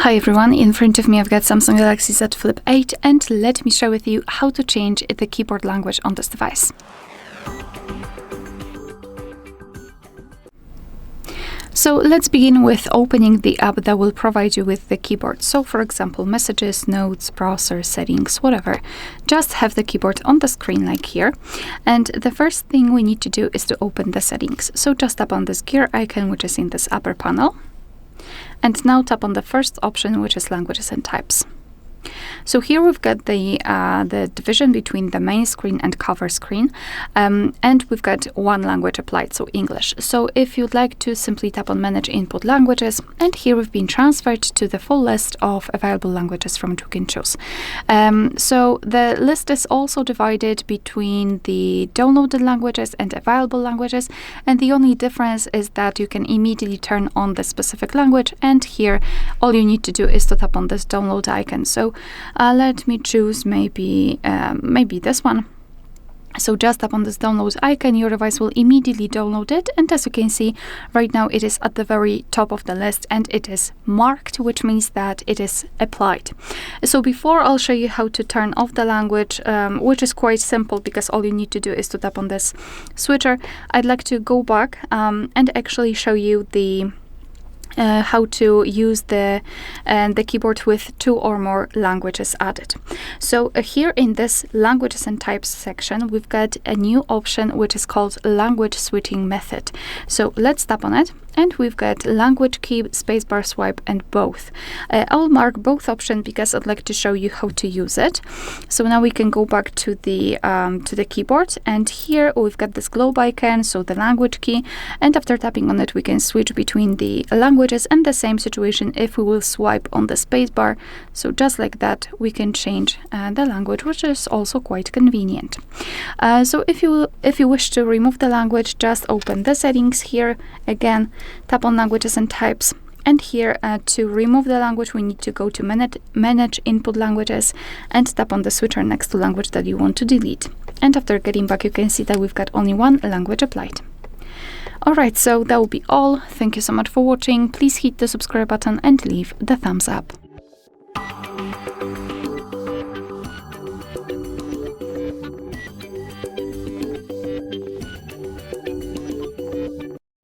Hi everyone, in front of me I've got Samsung Galaxy Z Flip 8 and let me share with you how to change the keyboard language on this device. So let's begin with opening the app that will provide you with the keyboard. So for example, messages, notes, browser, settings, whatever. Just have the keyboard on the screen like here. And the first thing we need to do is to open the settings. So just tap on this gear icon, which is in this upper panel. And now tap on the first option, which is languages and types. So here we've got the division between the main screen and cover screen, and we've got one language applied, so English. So if you'd like to simply tap on Manage Input Languages, and here we've been transferred to the full list of available languages from which we can choose. So the list is also divided between the downloaded languages and available languages, and the only difference is that you can immediately turn on the specific language, and here all you need to do is to tap on this download icon. So let me choose maybe this one. So just tap on this download icon, your device will immediately download it, and as you can see right now it is at the very top of the list and it is marked, which means that it is applied. So before I'll show you how to turn off the language, which is quite simple because all you need to do is to tap on this switcher, I'd like to go back and actually show you the how to use the keyboard with two or more languages added. So here in this languages and types section, we've got a new option which is called language switching method. So let's tap on it, and we've got language key, spacebar swipe, and both. I'll mark both options because I'd like to show you how to use it. So now we can go back to the keyboard, and here we've got this globe icon, so the language key, and after tapping on it we can switch between the languages, and the same situation if we will swipe on the spacebar. So just like that we can change the language, which is also quite convenient. So if you wish to remove the language, just open the settings here again, tap on languages and types, and here to remove the language we need to go to manage input languages and tap on the switcher next to language that you want to delete. And after getting back you can see that we've got only one language applied. Alright, so that will be all. Thank you so much for watching. Please hit the subscribe button and leave the thumbs up.